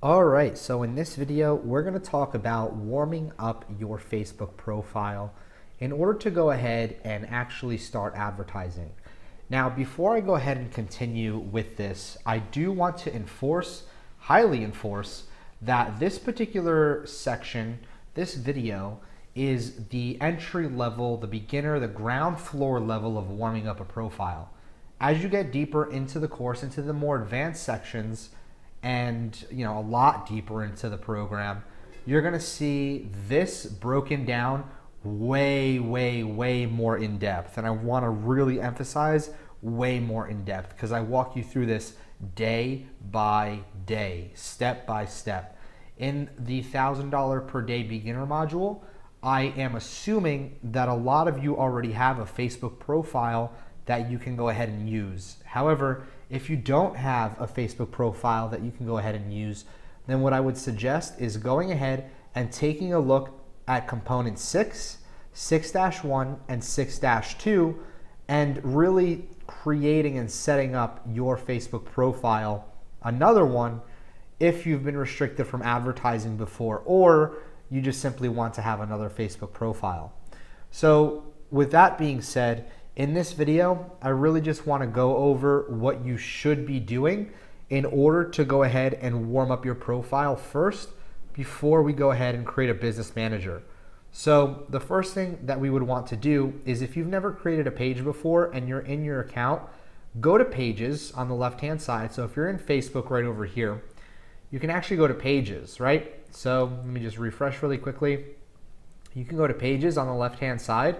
All right, so in this video, we're going to talk about warming up your Facebook profile in order to go ahead and actually start advertising. Now, before I go ahead and continue with this, I do want to highly enforce, that this particular section, this video, is the entry level, the beginner, the ground floor level of warming up a profile. As you get deeper into the course, into the more advanced sections, and a lot deeper into the program, you're going to see this broken down way more in depth. And I want to really emphasize way more in depth, because I walk you through this day by day, step by step. In the $1,000 per day beginner module, I am assuming that a lot of you already have a Facebook profile that you can go ahead and use. However, if you don't have a Facebook profile that you can go ahead and use, then what I would suggest is going ahead and taking a look at component 6, 6-1, and 6-2, and really creating and setting up your Facebook profile. Another one, if you've been restricted from advertising before, or you just simply want to have another Facebook profile. So with that being said, in this video, I really just want to go over what you should be doing in order to go ahead and warm up your profile first before we go ahead and create a business manager. So the first thing that we would want to do is, if you've never created a page before and you're in your account, go to Pages on the left-hand side. So if you're in Facebook right over here, you can actually go to Pages, right? So let me just refresh really quickly. You can go to Pages on the left-hand side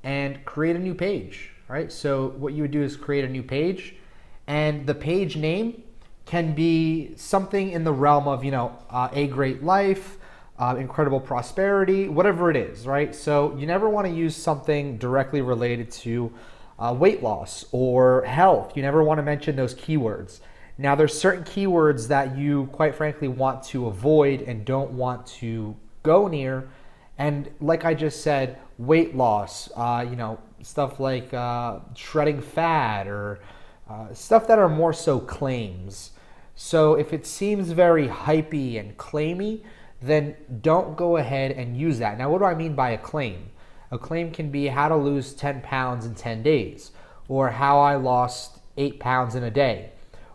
and create a new page, right? So what you would do is create a new page, and the page name can be something in the realm of, A Great Life, Incredible Prosperity, whatever it is, right? So you never want to use something directly related to weight loss or health. You never want to mention those keywords. Now, there's certain keywords that you, quite frankly, want to avoid and don't want to go near. And like I just said, weight loss, stuff like shredding fat, or stuff that are more so claims. So if it seems very hypey and claimy, then don't go ahead and use that. Now, what do I mean by a claim? A claim can be how to lose 10 pounds in 10 days, or how I lost 8 pounds in a day,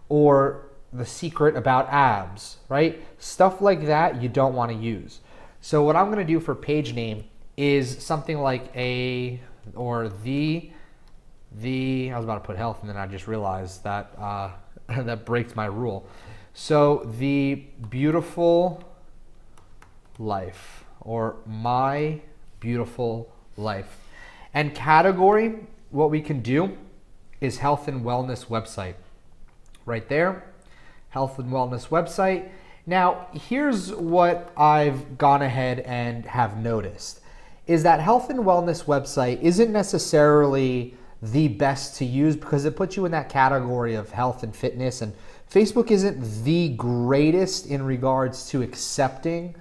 or the secret about abs, right? Stuff like that you don't want to use. So what I'm going to do for page name is something like I was about to put health, and then I just realized that that breaks my rule. So the beautiful life, or my beautiful life. And category, what we can do is health and wellness website. Right there, health and wellness website. Now, here's what I've gone ahead and have noticed, is that health and wellness website isn't necessarily the best to use, because it puts you in that category of health and fitness, and Facebook isn't the greatest in regards to accepting,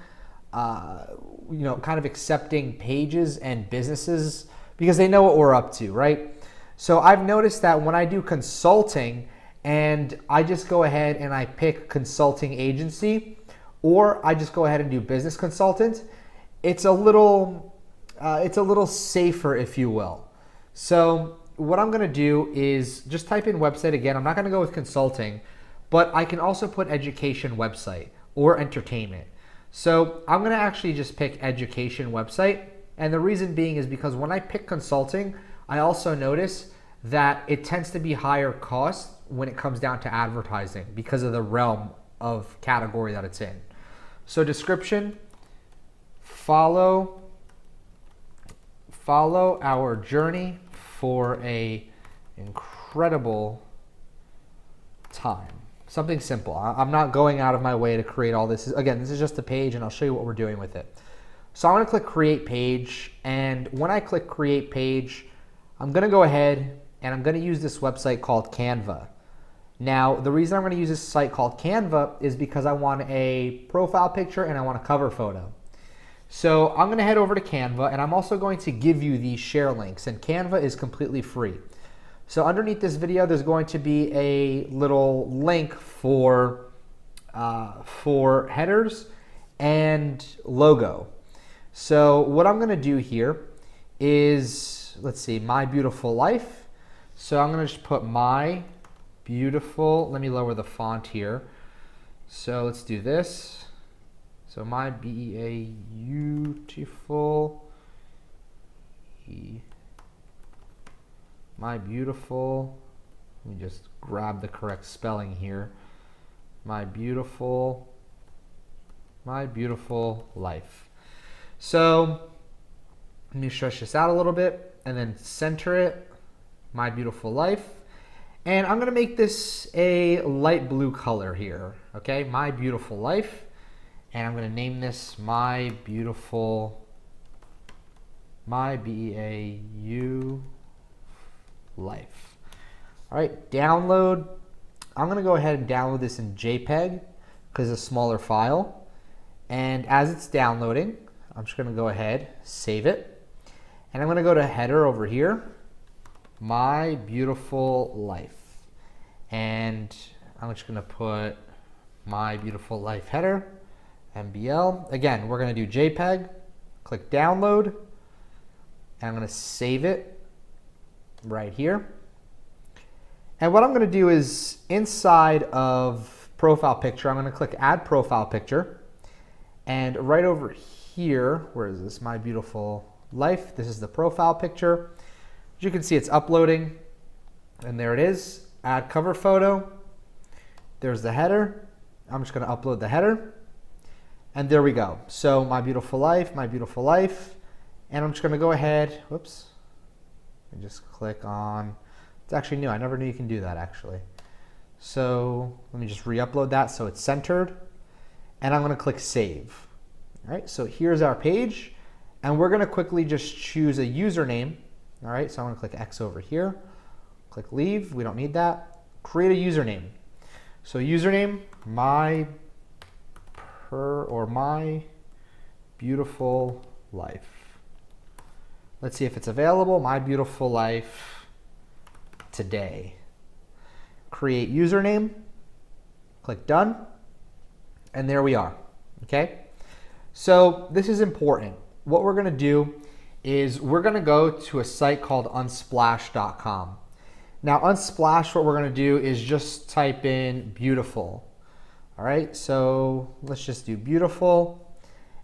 accepting pages and businesses, because they know what we're up to, right? So I've noticed that when I do consulting, and I just go ahead and I pick consulting agency, or I just go ahead and do business consultant, it's a little safer, if you will. So what I'm going to do is just type in website again. I'm not going to go with consulting, but I can also put education website or entertainment. So I'm going to actually just pick education website. And the reason being is because when I pick consulting, I also notice that it tends to be higher cost when it comes down to advertising, because of the realm of category that it's in. So description, follow our journey for a incredible time. Something simple. I'm not going out of my way to create all this. Again, this is just a page, and I'll show you what we're doing with it. So I'm going to click create page, and when I click create page, I'm going to go ahead and I'm going to use this website called Canva. Now, the reason I'm going to use this site called Canva is because I want a profile picture and I want a cover photo. So I'm going to head over to Canva, and I'm also going to give you these share links, and Canva is completely free. So underneath this video, there's going to be a little link for for headers and logo. So what I'm going to do here is, let's see, My Beautiful Life. So I'm going to just put My Beautiful, let me lower the font here. So let's do this. So My Beautiful, My Beautiful, let me just grab the correct spelling here. My Beautiful Life. So let me stretch this out a little bit and then center it, My Beautiful Life. And I'm gonna make this a light blue color here, okay? My Beautiful Life. And I'm gonna name this My Beautiful, My B-E-A-U Life. All right, download. I'm gonna go ahead and download this in JPEG because it's a smaller file. And as it's downloading, I'm just gonna go ahead, save it. And I'm gonna go to header over here, My Beautiful Life. And I'm just gonna put My Beautiful Life header, MBL. Again, we're gonna do JPEG, click download, and I'm gonna save it right here. And what I'm gonna do is inside of profile picture, I'm gonna click add profile picture. And right over here, where is this? My Beautiful Life. This is the profile picture. As you can see, it's uploading. And there it is. Add cover photo. There's the header. I'm just going to upload the header. And there we go. So My Beautiful Life, My Beautiful Life. And I'm just going to go ahead. Whoops. And just click on. It's actually new. I never knew you can do that, actually. So let me just re-upload that so it's centered. And I'm going to click save. All right, so here's our page. And we're going to quickly just choose a username. All right, so I'm going to click X over here. Click leave. We don't need that. Create a username. So username, My Beautiful Life. Let's see if it's available. My Beautiful Life today. Create username. Click done. And there we are, okay? So this is important. What we're gonna do is we're gonna go to a site called unsplash.com. Now Unsplash, what we're gonna do is just type in beautiful. All right, so let's just do beautiful.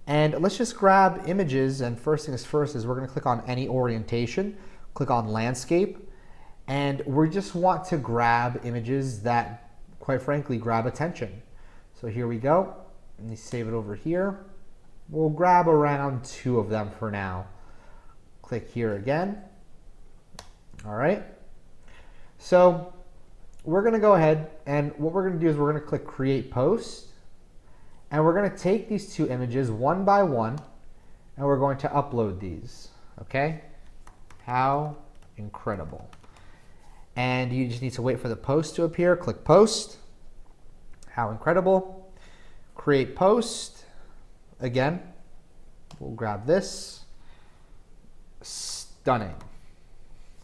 And let's just grab images, and first things first is we're gonna click on any orientation, click on landscape, and we just want to grab images that, quite frankly, grab attention. So here we go. Let me save it over here. We'll grab around 2 of them for now. Click here again. All right. So we're going to go ahead, and what we're going to do is we're going to click Create Post. And we're going to take these 2 images one by one, and we're going to upload these. Okay? How incredible. And you just need to wait for the post to appear. Click Post. How incredible. Create post. Again, we'll grab this. Stunning.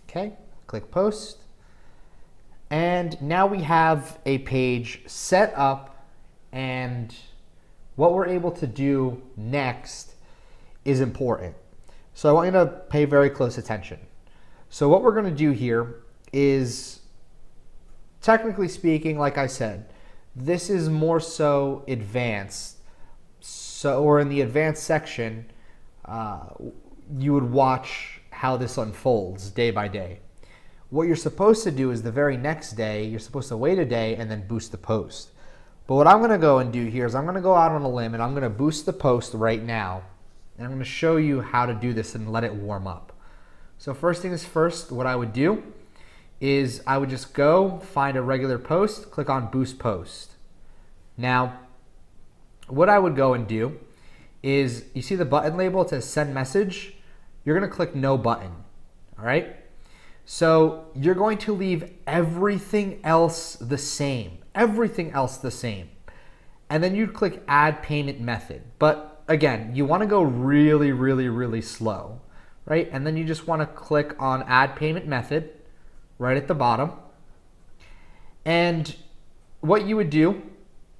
Okay, click post. And now we have a page set up, and what we're able to do next is important. So I want you to pay very close attention. So what we're going to do here is, technically speaking, like I said, this is more so advanced. So, or in the advanced section, you would watch how this unfolds day by day. What you're supposed to do is the very next day, you're supposed to wait a day and then boost the post. But what I'm going to go and do here is I'm going to go out on a limb and I'm going to boost the post right now. And I'm going to show you how to do this and let it warm up. So first things first, what I would do is I would just go find a regular post, click on Boost Post. Now, what I would go and do is, you see the button label, it says Send Message. You're going to click No Button, all right? So you're going to leave everything else the same, everything else the same. And then you'd click Add Payment Method. But again, you want to go really, really, really slow, right? And then you just want to click on Add Payment Method right at the bottom. And what you would do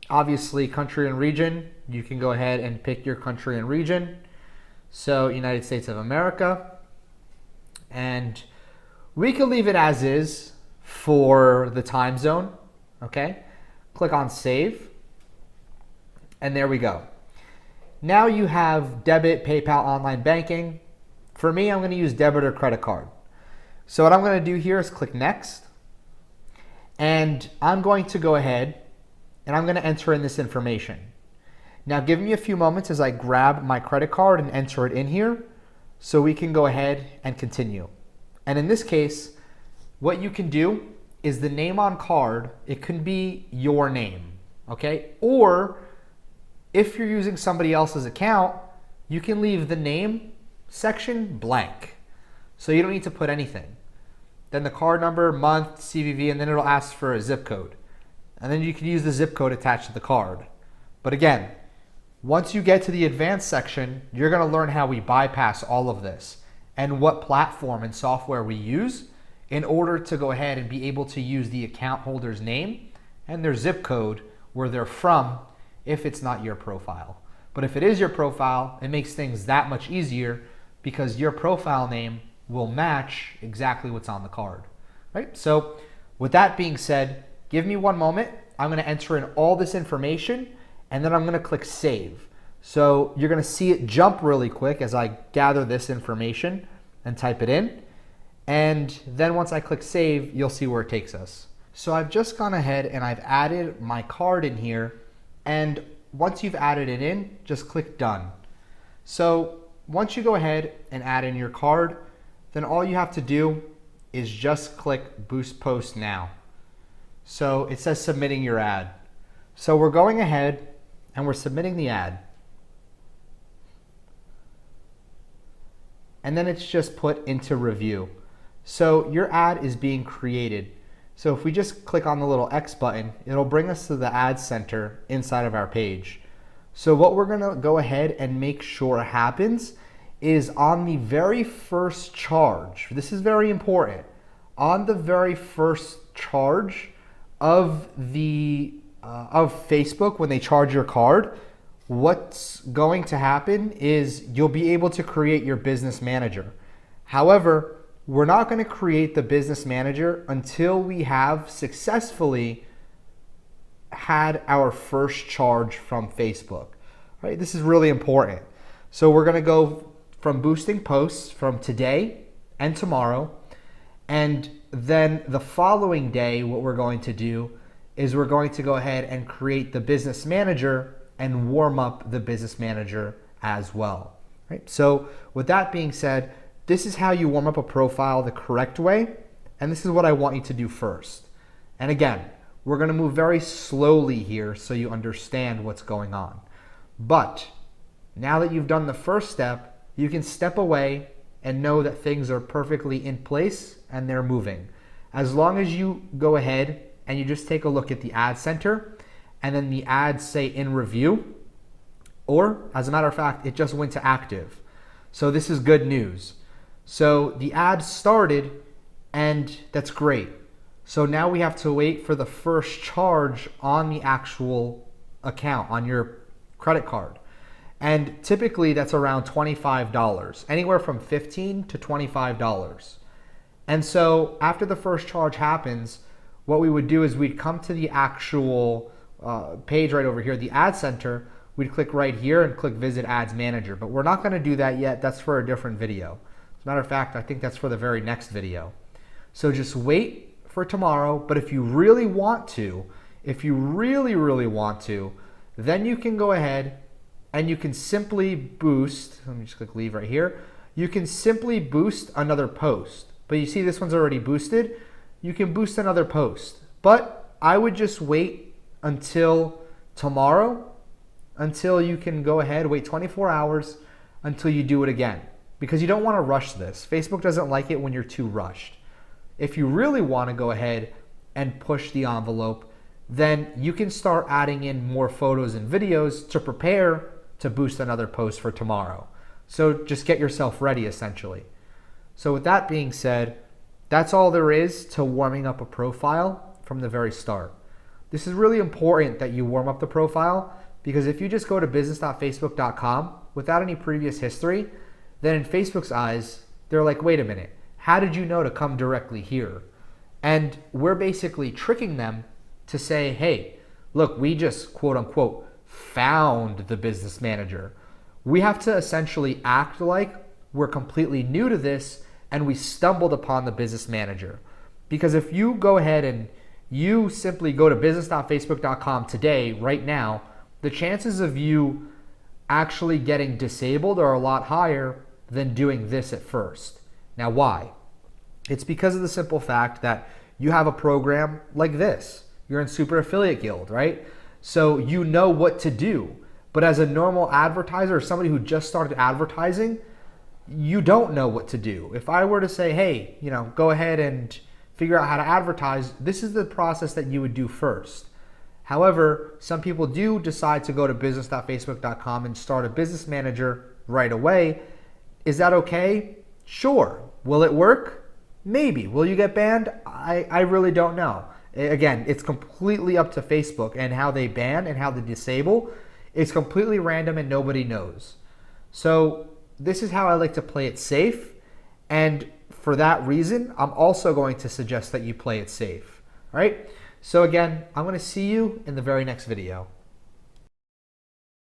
Obviously, country and region, you can go ahead and pick your country and region. So United States of America. And we can leave it as is for the time zone. Okay. Click on save. And there we go. Now you have debit, PayPal, online banking. For me, I'm going to use debit or credit card. So what I'm going to do here is click next. And I'm going to go ahead and I'm going to enter in this information. Now give me a few moments as I grab my credit card and enter it in here so we can go ahead and continue. And in this case, what you can do is the name on card, it can be your name, okay? Or if you're using somebody else's account, you can leave the name section blank. So you don't need to put anything. Then the card number, month, CVV, and then it'll ask for a zip code. And then you can use the zip code attached to the card. But again, once you get to the advanced section, you're going to learn how we bypass all of this and what platform and software we use in order to go ahead and be able to use the account holder's name and their zip code where they're from if it's not your profile. But if it is your profile, it makes things that much easier because your profile name will match exactly what's on the card, right? So with that being said, give me one moment. I'm going to enter in all this information and then I'm going to click save. So you're going to see it jump really quick as I gather this information and type it in. And then once I click save, you'll see where it takes us. So I've just gone ahead and I've added my card in here. And once you've added it in, just click done. So once you go ahead and add in your card, then all you have to do is just click Boost Post Now. So it says submitting your ad. So we're going ahead and we're submitting the ad. And then it's just put into review. So your ad is being created. So if we just click on the little X button, it'll bring us to the ad center inside of our page. So what we're gonna go ahead and make sure happens is on the very first charge, this is very important, on the very first charge of Facebook when they charge your card, what's going to happen is you'll be able to create your business manager. However, we're not going to create the business manager until we have successfully had our first charge from Facebook. Right? This is really important. So we're going to go from boosting posts from today and tomorrow, and then the following day what we're going to do is we're going to go ahead and create the business manager and warm up the business manager as well. Right? So with that being said, this is how you warm up a profile the correct way, and this is what I want you to do first. And again, we're going to move very slowly here so you understand what's going on. But now that you've done the first step, you can step away and know that things are perfectly in place and they're moving. As long as you go ahead and you just take a look at the ad center and then the ads say in review, or as a matter of fact, it just went to active. So this is good news. So the ad started and that's great. So now we have to wait for the first charge on the actual account, on your credit card. And typically that's around $25, anywhere from $15 to $25. And so after the first charge happens, what we would do is we'd come to the actual page right over here, the ad center. We'd click right here and click visit ads manager, but we're not going to do that yet. That's for a different video. As a matter of fact, I think that's for the very next video. So just wait for tomorrow. But if you really want to, if you really want to, then you can go ahead and you can simply boost. Let me just click leave right here. You can simply boost another post. But you see this one's already boosted. You can boost another post. But I would just wait until tomorrow, until you can go ahead, wait 24 hours until you do it again. Because you don't want to rush this. Facebook doesn't like it when you're too rushed. If you really want to go ahead and push the envelope, then you can start adding in more photos and videos to prepare to boost another post for tomorrow. So just get yourself ready essentially. So with that being said, that's all there is to warming up a profile from the very start. This This is really important that you warm up the profile, because if you just go to business.facebook.com without any previous history, then in Facebook's eyes, they're like, wait a minute, how did you know to come directly here? And we're basically tricking them to say, hey, look, we just quote unquote found the business manager. We have to essentially act like we're completely new to this and we stumbled upon the business manager. Because if you go ahead and you simply go to business.facebook.com today, right now, the chances of you actually getting disabled are a lot higher than doing this at first. Now, why? It's because of the simple fact that you have a program like this. You're in Super Affiliate Guild, right? So you know what to do. But as a normal advertiser or somebody who just started advertising, you don't know what to do. If I were to say, hey, go ahead and figure out how to advertise, this is the process that you would do first. However, some people do decide to go to business.facebook.com and start a business manager right away. Is that okay? Sure. Will it work? Maybe. Will you get banned? I really don't know. Again, it's completely up to Facebook and how they ban and how they disable. It's completely random and nobody knows. So this is how I like to play it safe. And for that reason, I'm also going to suggest that you play it safe. All right? So again, I'm going to see you in the very next video.